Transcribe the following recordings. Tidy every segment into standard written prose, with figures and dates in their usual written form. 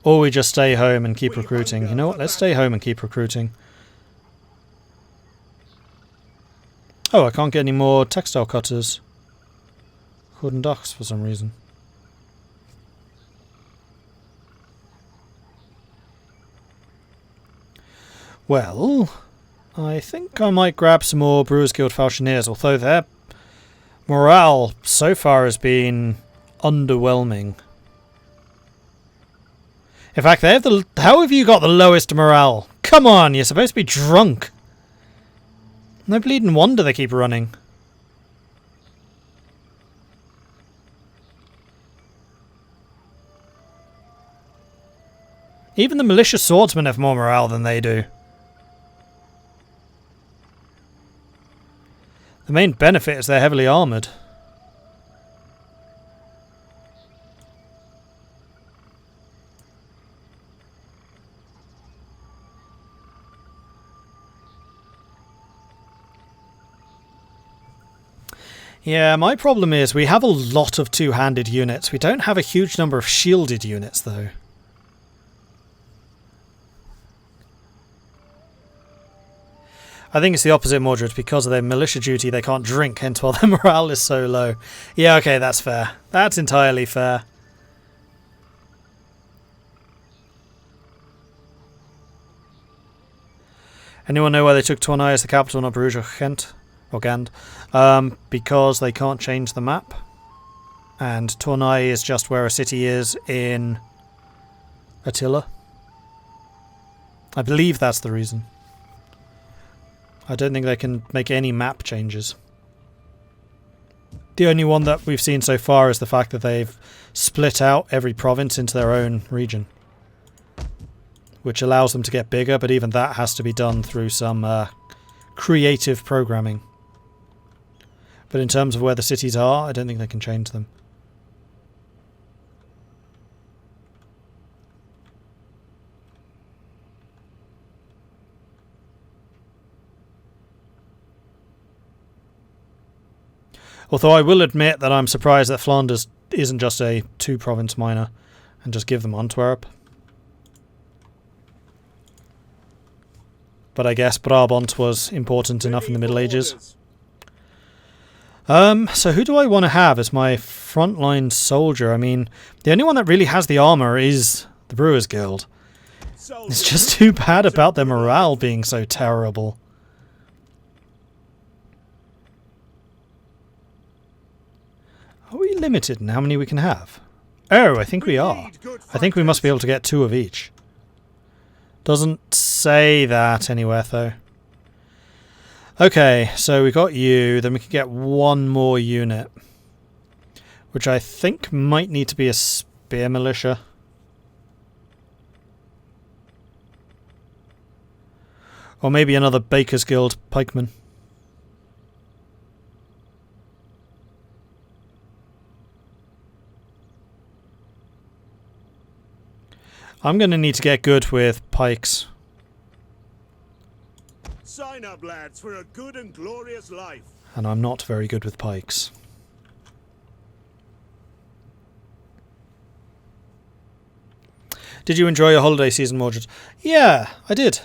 Or we just stay home and keep recruiting. You know what? Let's stay home and keep recruiting. Oh, I can't get any more textile cutters. Wooden docks for some reason. Well, I think I might grab some more Brewers Guild Falchineers, although their morale so far has been underwhelming. In fact, they have the... How have you got the lowest morale? Come on, you're supposed to be drunk. No bleeding wonder they keep running. Even the militia swordsmen have more morale than they do. The main benefit is they're heavily armoured. Yeah, my problem is we have a lot of two-handed units. We don't have a huge number of shielded units, though. I think it's the opposite, Mordred. Because of their militia duty, they can't drink, hence why their morale is so low. Yeah, okay, that's fair. That's entirely fair. Anyone know why they took Tournai as the capital, not Bruges or Ghent? Or Gand? Because they can't change the map. And Tournai is just where a city is in Attila. I believe that's the reason. I don't think they can make any map changes. The only one that we've seen so far is the fact that they've split out every province into their own region, which allows them to get bigger, but even that has to be done through some creative programming. But in terms of where the cities are, I don't think they can change them. Although I will admit that I'm surprised that Flanders isn't just a two-province minor and just give them Antwerp. But I guess Brabant was important enough in the Middle Ages. So who do I want to have as my frontline soldier? I mean, the only one that really has the armour is the Brewers Guild. It's just too bad about their morale being so terrible. Are we limited in how many we can have? Oh, I think we are. I think we must be able to get 2 of each. Doesn't say that anywhere, though. Okay, so we got you. Then we can get 1 more unit, which I think might need to be a spear militia. Or maybe another Baker's Guild pikeman. I'm going to need to get good with pikes. Sign up, lads, for a good and glorious life. And I'm not very good with pikes. Did you enjoy your holiday season, Mordred? Yeah, I did.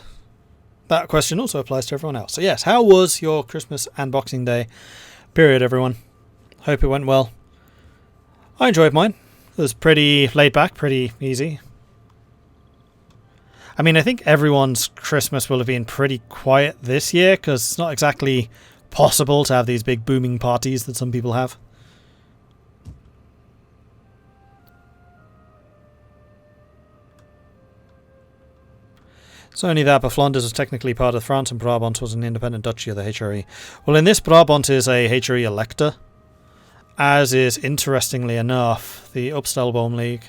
That question also applies to everyone else. So yes, how was your Christmas and Boxing Day period, everyone? Hope it went well. I enjoyed mine. It was pretty laid back, pretty easy. I mean, I think everyone's Christmas will have been pretty quiet this year because it's not exactly possible to have these big booming parties that some people have. It's only that, but Flanders was technically part of France and Brabant was an independent duchy of the HRE. Well, in this, Brabant is a HRE elector, as is, interestingly enough, the Upstelboom League.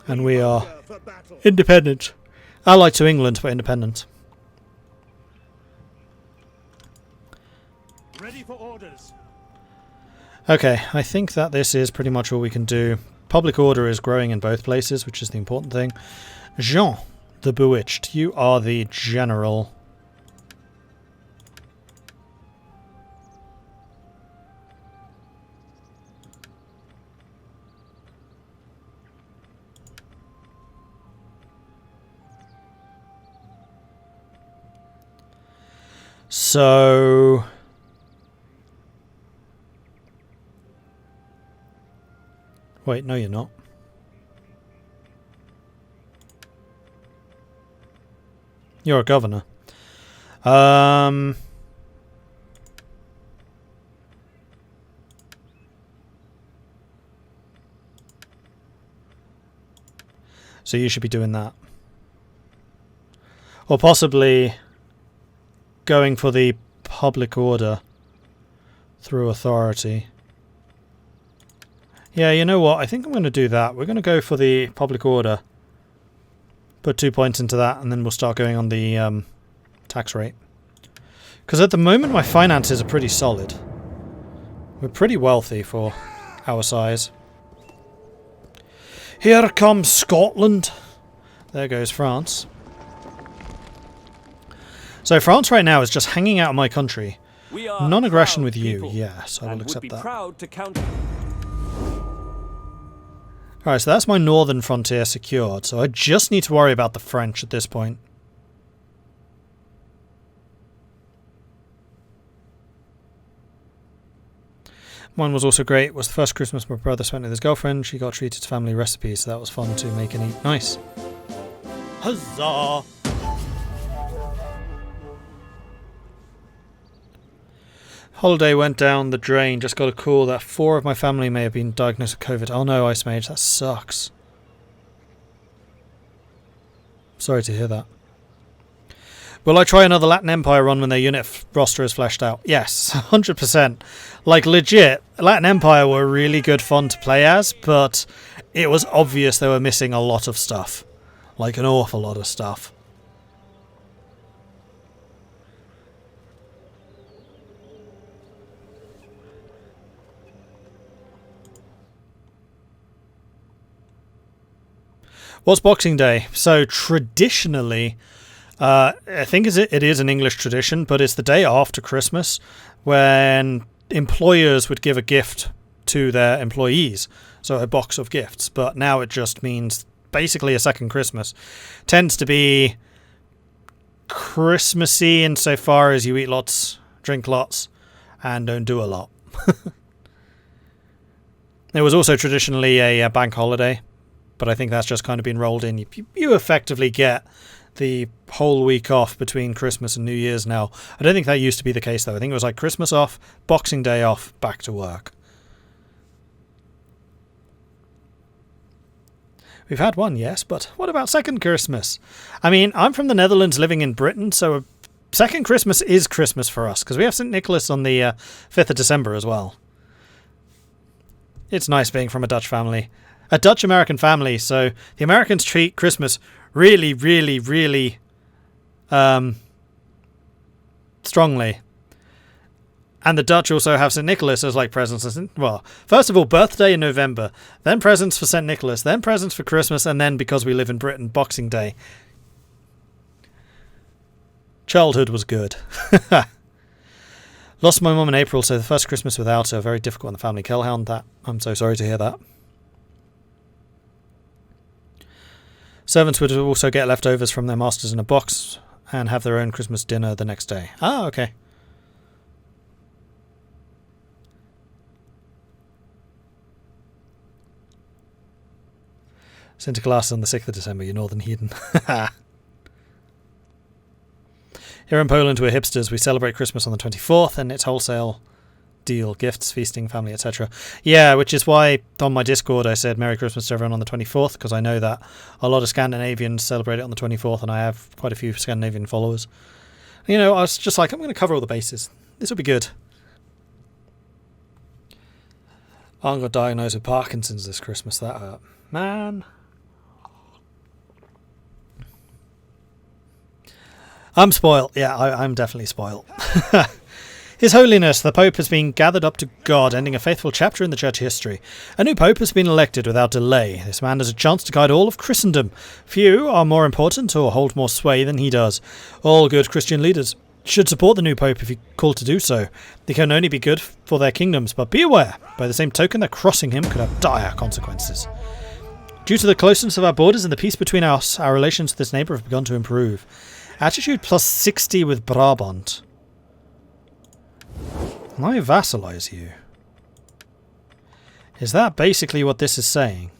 And we are independent. Allied to England, but independent. Ready for orders. Okay, I think that this is pretty much all we can do. Public order is growing in both places, which is the important thing. Jean, the Bewitched, you are the general. So... Wait, no you're not. You're a governor. So you should be doing that. Or possibly going for the public order through authority. Yeah, you know what? I think I'm going to do that. We're going to go for the public order. Put 2 points into that, and then we'll start going on the tax rate. Because at the moment, my finances are pretty solid. We're pretty wealthy for our size. Here comes Scotland. There goes France. So France right now is just hanging out of my country. Non-aggression with you. Yes, I will accept that. Proud to counter. Alright, so that's my northern frontier secured. So I just need to worry about the French at this point. Mine was also great. It was the first Christmas my brother spent with his girlfriend. She got treated to family recipes, so that was fun to make and eat. Nice. Huzzah! Holiday went down the drain. Just got a call that 4 of my family may have been diagnosed with COVID. Oh no, Ice Mage, that sucks. Sorry to hear that. Will I try another Latin Empire run when their unit roster is fleshed out? Yes, 100%. Like, legit, Latin Empire were really good fun to play as, but it was obvious they were missing a lot of stuff. Like, an awful lot of stuff. What's Boxing Day? So, traditionally... I think it is an English tradition, but it's the day after Christmas when employers would give a gift to their employees. So a box of gifts. But now it just means basically a second Christmas. Tends to be Christmassy insofar as you eat lots, drink lots, and don't do a lot. It was also traditionally a bank holiday, but I think that's just kind of been rolled in. You effectively get the whole week off between Christmas and New Year's now. I don't think that used to be the case, though. I think it was like Christmas off, Boxing Day off, back to work. We've had one, yes, but what about second Christmas? I mean, I'm from the Netherlands living in Britain, so second Christmas is Christmas for us, because we have St. Nicholas on the 5th of December as well. It's nice being from a Dutch family. A Dutch-American family, so the Americans treat Christmas really, really, really strongly. And the Dutch also have St. Nicholas as like presents. Well, first of all, birthday in November, then presents for St. Nicholas, then presents for Christmas, and then, because we live in Britain, Boxing Day. Childhood was good. Lost my mum in April, so the first Christmas without her, very difficult on the family. Kellhound, that. I'm so sorry to hear that. Servants would also get leftovers from their masters in a box and have their own Christmas dinner the next day. Ah, okay. Sinterklaas on the 6th of December, you northern heathen. Here in Poland, we're hipsters. We celebrate Christmas on the 24th, and it's wholesale deal, gifts, feasting, family, etc. Yeah, which is why on my Discord I said Merry Christmas to everyone on the 24th, because I know that a lot of Scandinavians celebrate it on the 24th, and I have quite a few Scandinavian followers. You know, I was just like, I'm going to cover all the bases. This will be good. I got diagnosed with Parkinson's this Christmas. That hurt. Man. I'm spoiled. Yeah, I'm definitely spoiled. His Holiness, the Pope, has been gathered up to God, ending a faithful chapter in the Church history. A new Pope has been elected without delay. This man has a chance to guide all of Christendom. Few are more important or hold more sway than he does. All good Christian leaders should support the new Pope if he called to do so. They can only be good for their kingdoms, but be aware, by the same token, that crossing him could have dire consequences. Due to the closeness of our borders and the peace between us, our relations with this neighbour have begun to improve. Attitude plus 60 with Brabant. I vassalize you. Is that basically what this is saying?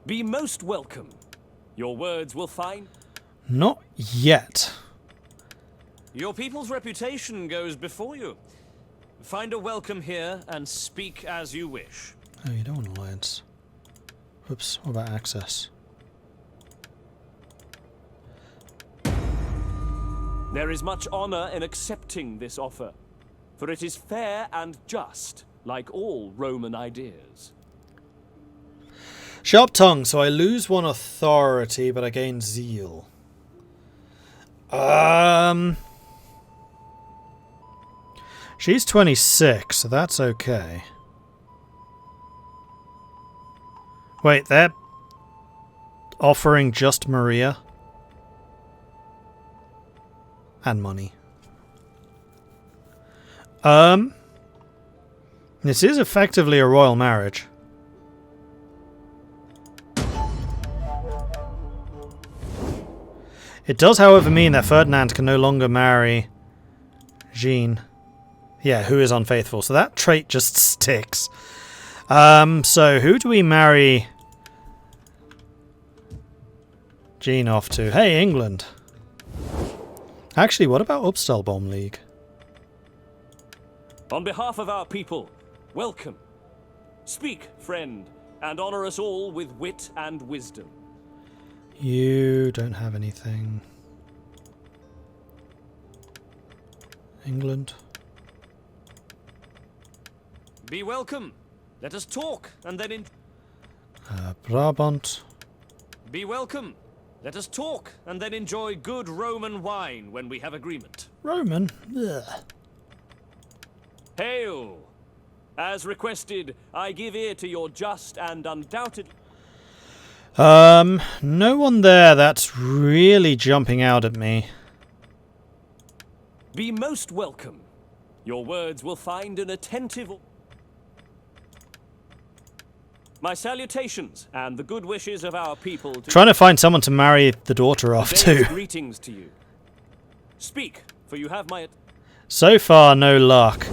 Be most welcome. Your words will find... Not yet. Your people's reputation goes before you. Find a welcome here and speak as you wish. Oh, you don't want alliance. Oops, what about access? There is much honor in accepting this offer, for it is fair and just, like all Roman ideas. Sharp tongue, so I lose 1 authority, but I gain zeal. She's 26, so that's okay. Wait, they're offering just Maria? And money. This is effectively a royal marriage. It does, however, mean that Ferdinand can no longer marry Jean. Yeah, who is unfaithful. So that trait just sticks. So who do we marry Jean off to? Hey, England. Actually, what about Upstalbaum League? On behalf of our people, welcome. Speak, friend, and honor us all with wit and wisdom. You don't have anything. England. Be welcome. Let us talk, and then Brabant. Be welcome. Let us talk, and then enjoy good Roman wine when we have agreement. Roman? Ugh. Hail! As requested, I give ear to your just and undoubted... No one there that's really jumping out at me. Be most welcome. Your words will find an attentive... My salutations and the good wishes of our people to... Trying to find someone to marry the daughter off to. Greetings to you. Speak, for you have my... So far, no luck.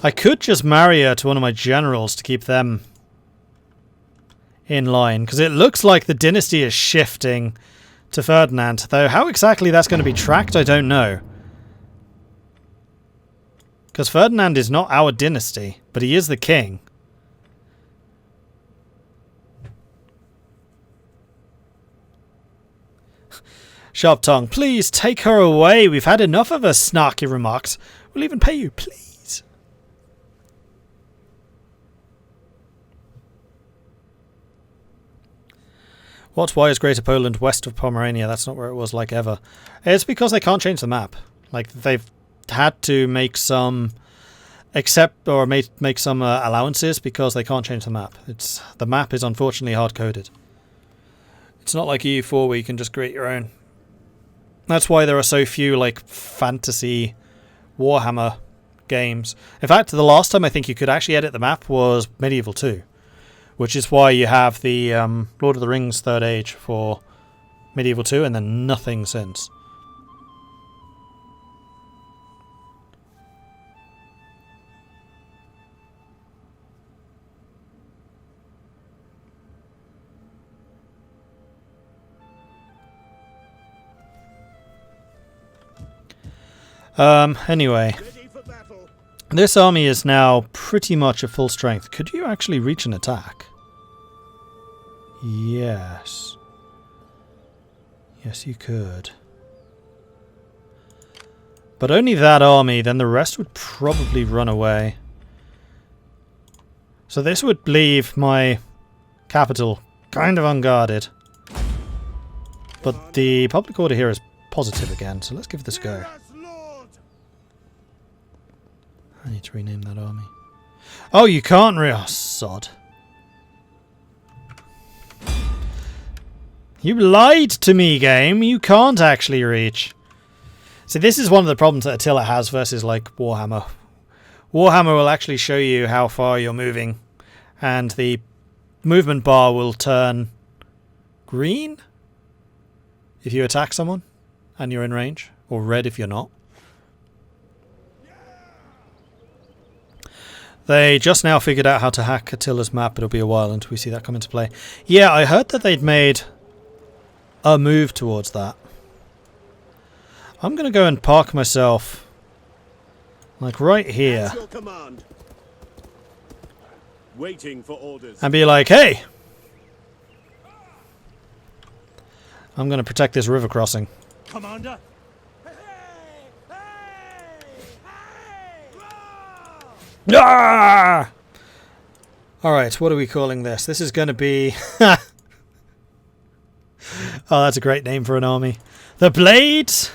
I could just marry her to one of my generals to keep them in line, because it looks like the dynasty is shifting to Ferdinand, though how exactly that's going to be tracked, I don't know. Because Ferdinand is not our dynasty, but he is the king. Sharp tongue, please take her away. We've had enough of her snarky remarks. We'll even pay you, please. Why is Greater Poland west of Pomerania? That's not where it was like ever. It's because they can't change the map. Like, they've had to make some make some allowances because they can't change the map. The map is unfortunately hard-coded. It's not like EU4 where you can just create your own. That's why there are so few, like, fantasy Warhammer games. In fact, the last time I think you could actually edit the map was Medieval 2. Which is why you have the Lord of the Rings Third Age for Medieval 2 and then nothing since. Anyway, this army is now pretty much at full strength. Could you actually reach an attack? Yes. Yes, you could. But only that army, then the rest would probably run away. So this would leave my capital kind of unguarded. But the public order here is positive again, so let's give this a go. I need to rename that army. Oh, you can't oh, sod. You lied to me, game. You can't actually reach. See, this is one of the problems that Attila has versus, like, Warhammer. Warhammer will actually show you how far you're moving, and the movement bar will turn green if you attack someone and you're in range, or red if you're not. They just now figured out how to hack Attila's map. It'll be a while until we see that come into play. Yeah, I heard that they'd made a move towards that. I'm going to go and park myself like right here. At your command. Waiting for orders. And be like, hey! I'm going to protect this river crossing. Commander. Ah! Alright, what are we calling this? This is going to be... Oh, that's a great name for an army. The Blades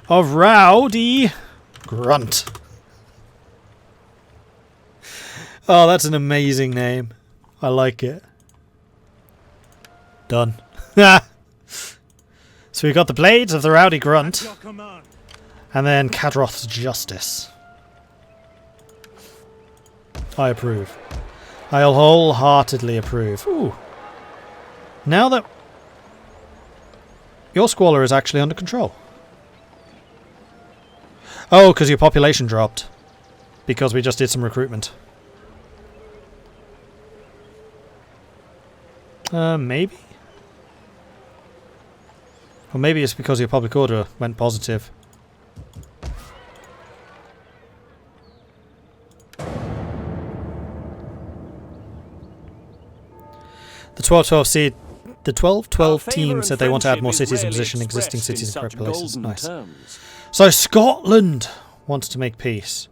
of Rowdy Grunt. Oh, that's an amazing name. I like it. Done. So we've got the Blades of the Rowdy Grunt. And then Kadroth's Justice. I approve. I'll wholeheartedly approve. Ooh. Now that your squalor is actually under control. Oh, because your population dropped. Because we just did some recruitment. Maybe? Or maybe it's because your public order went positive. The 12-12 team said they want to add more cities and position existing cities in correct places. Nice. So Scotland wants to make peace.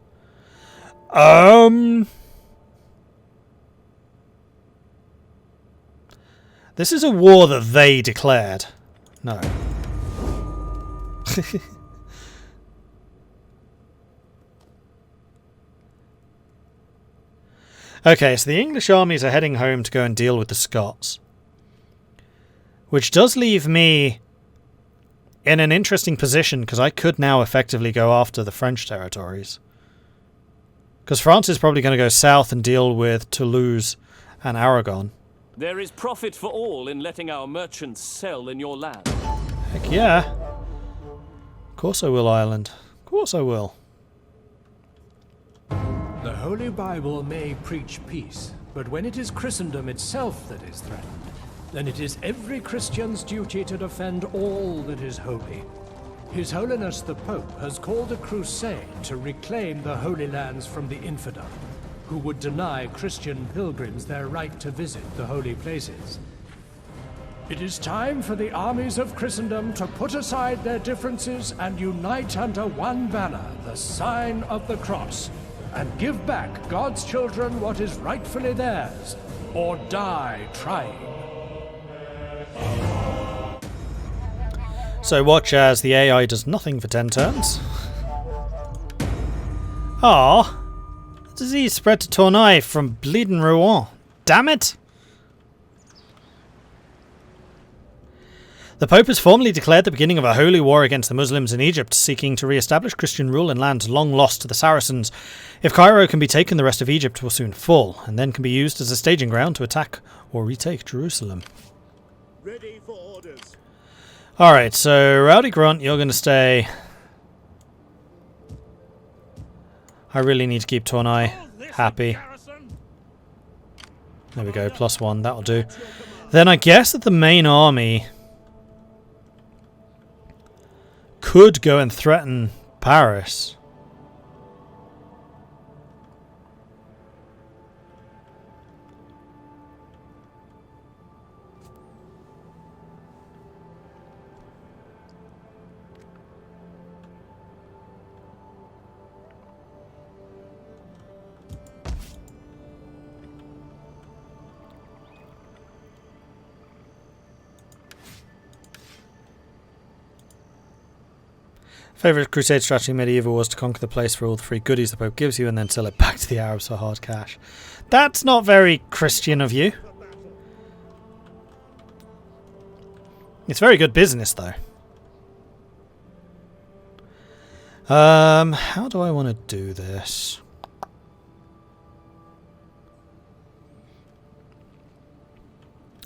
This is a war that they declared. No. Okay, so the English armies are heading home to go and deal with the Scots. Which does leave me in an interesting position, because I could now effectively go after the French territories. Because France is probably going to go south and deal with Toulouse and Aragon. There is profit for all in letting our merchants sell in your land. Heck yeah. Of course I will, Ireland. Of course I will. The Holy Bible may preach peace, but when it is Christendom itself that is threatened, then it is every Christian's duty to defend all that is holy. His Holiness the Pope has called a crusade to reclaim the Holy Lands from the infidel, who would deny Christian pilgrims their right to visit the holy places. It is time for the armies of Christendom to put aside their differences and unite under one banner, the sign of the cross, and give back God's children what is rightfully theirs, or die trying. So watch as the AI does nothing for 10 turns. Ah, disease spread to Tournai from bleeding Rouen. Damn it! The Pope has formally declared the beginning of a holy war against the Muslims in Egypt, seeking to re-establish Christian rule in lands long lost to the Saracens. If Cairo can be taken, the rest of Egypt will soon fall, and then can be used as a staging ground to attack or retake Jerusalem. Ready for orders. Alright, so Rowdy Grunt, you're going to stay. I really need to keep Tournai happy. There we go, +1, that'll do. Then I guess that the main army could go and threaten Paris. Favourite Crusade strategy in medieval was to conquer the place for all the free goodies the Pope gives you and then sell it back to the Arabs for hard cash. That's not very Christian of you. It's very good business, though. How do I want to do this?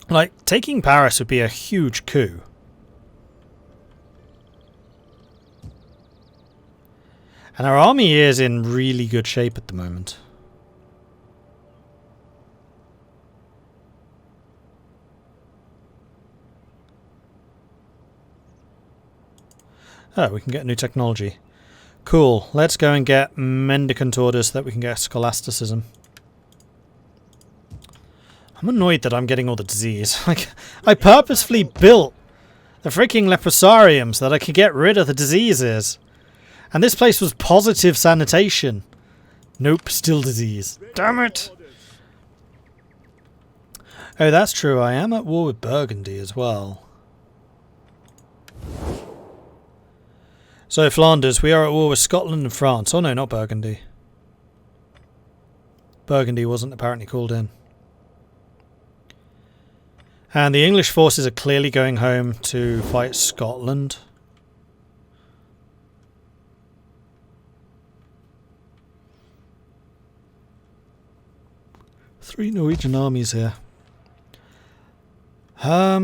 Like, taking Paris would be a huge coup. And our army is in really good shape at the moment. Oh, we can get new technology. Cool. Let's go and get mendicant orders so that we can get scholasticism. I'm annoyed that I'm getting all the disease. Like, I purposefully built the freaking leprosarium so that I could get rid of the diseases. And this place was positive sanitation. Nope, still disease. Damn it! Oh, that's true. I am at war with Burgundy as well. So, Flanders, we are at war with Scotland and France. Oh no, not Burgundy. Burgundy wasn't apparently called in. And the English forces are clearly going home to fight Scotland. Three Norwegian armies here. At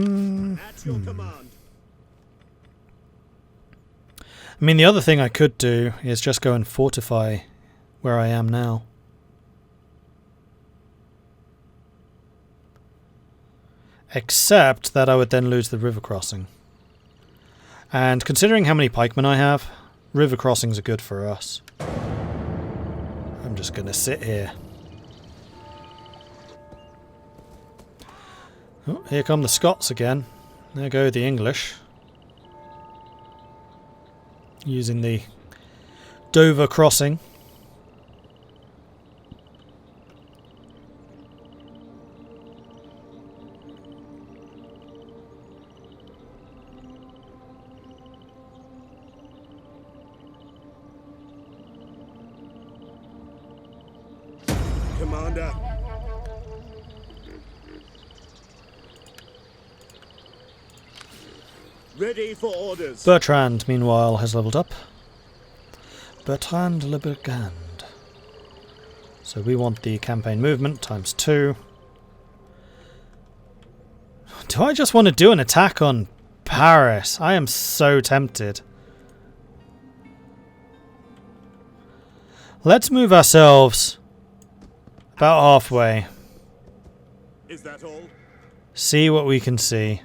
your command. I mean, the other thing I could do is just go and fortify where I am now. Except that I would then lose the river crossing. And considering how many pikemen I have, river crossings are good for us. I'm just going to sit here. Oh, here come the Scots again. There go the English. Using the Dover crossing. Commander. Ready for orders. Bertrand, meanwhile, has leveled up. Bertrand le Brigand. So we want the campaign movement times 2. Do I just want to do an attack on Paris? I am so tempted. Let's move ourselves about halfway. Is that all? See what we can see.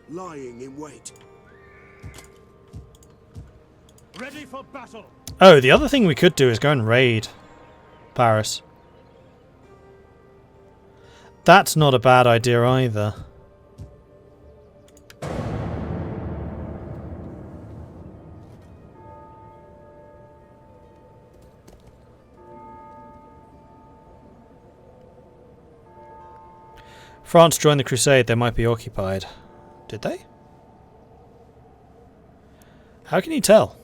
Lying in wait. Ready for battle. Oh, the other thing we could do is go and raid Paris. That's not a bad idea either. France joined the Crusade, they might be occupied. Did they? How can you tell?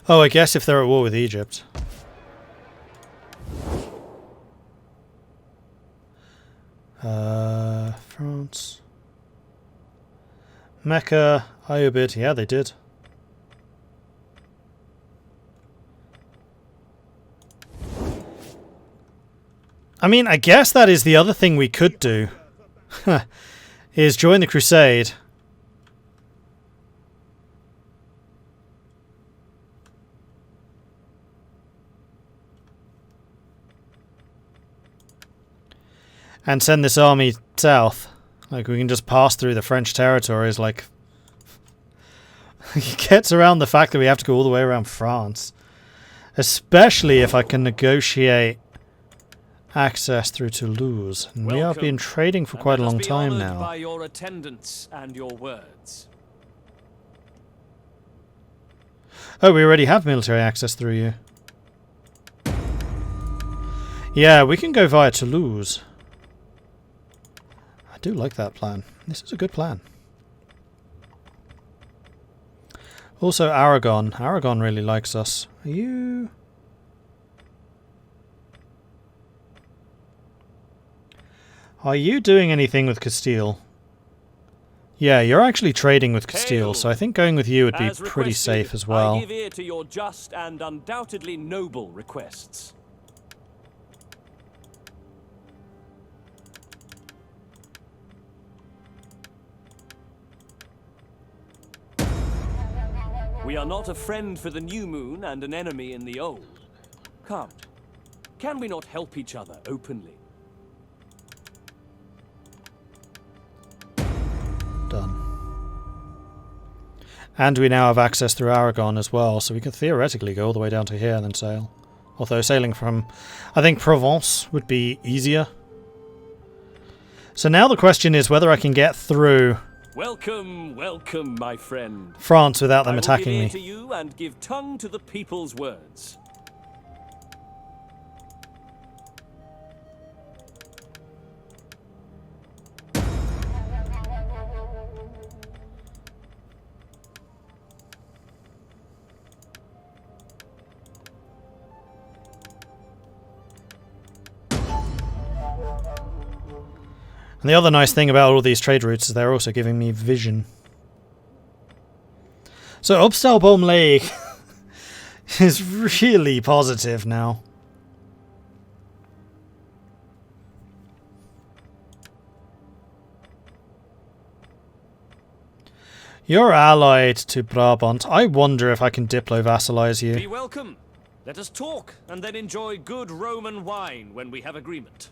Oh, I guess if they're at war with Egypt. France. Mecca, Ayubid, yeah, they did. I mean, I guess that is the other thing we could do. Is join the Crusade. And send this army south. Like, we can just pass through the French territories, like... It gets around the fact that we have to go all the way around France. Especially if I can negotiate access through Toulouse. And we have been trading for quite a long time now. By your attendance and your words. Oh, we already have military access through you. Yeah, we can go via Toulouse. I do like that plan. This is a good plan. Also, Aragon. Aragon really likes us. Are you... Are you doing anything with Castile? Yeah, you're actually trading with Castile, so I think going with you would be pretty safe as well. I give ear to your just and undoubtedly noble requests. We are not a friend for the new moon and an enemy in the old. Come, can we not help each other openly? Done. And we now have access through Aragon as well, so we can theoretically go all the way down to here and then sail. Although sailing from, I think, Provence would be easier. So now the question is whether I can get through Welcome, welcome, my friend. France without them I attacking will me. give ear to you and give tongue to the people's words. And the other nice thing about all these trade routes is they're also giving me vision. So Upstalboom Lake is really positive now. You're allied to Brabant. I wonder if I can diplo-vassalize you. Be welcome. Let us talk and then enjoy good Roman wine when we have agreement.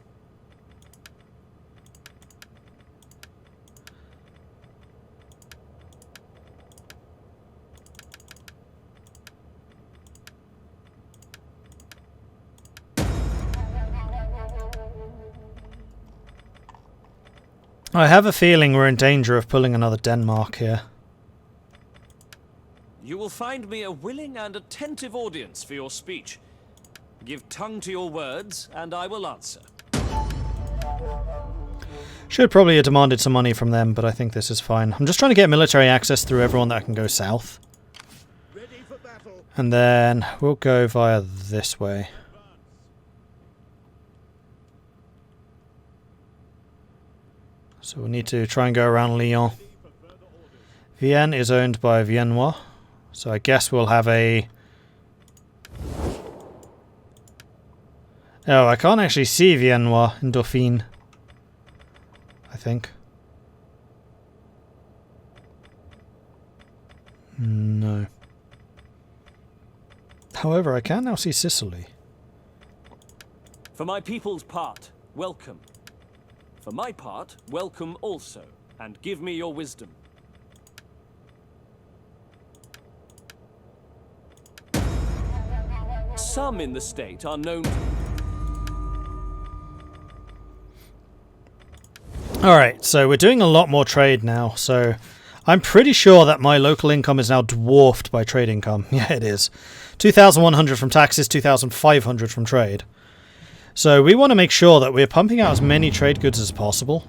I have a feeling we're in danger of pulling another Denmark here. You will find me a willing and attentive audience for your speech. Give tongue to your words, and I will answer. Should probably have demanded some money from them, but I think this is fine. I'm just trying to get military access through everyone that can go south. Ready for battle. And then we'll go via this way. So we need to try and go around Lyon. Vienne is owned by Viennois, so I guess we'll have a... Oh, I can't actually see Viennois in Dauphine, I think. No. However, I can now see Sicily. For my people's part, welcome. For my part, welcome also, and give me your wisdom. Some in the state are known to... Alright, so we're doing a lot more trade now, so I'm pretty sure that my local income is now dwarfed by trade income. Yeah, it is. 2,100 from taxes, 2,500 from trade. So we want to make sure that we're pumping out as many trade goods as possible.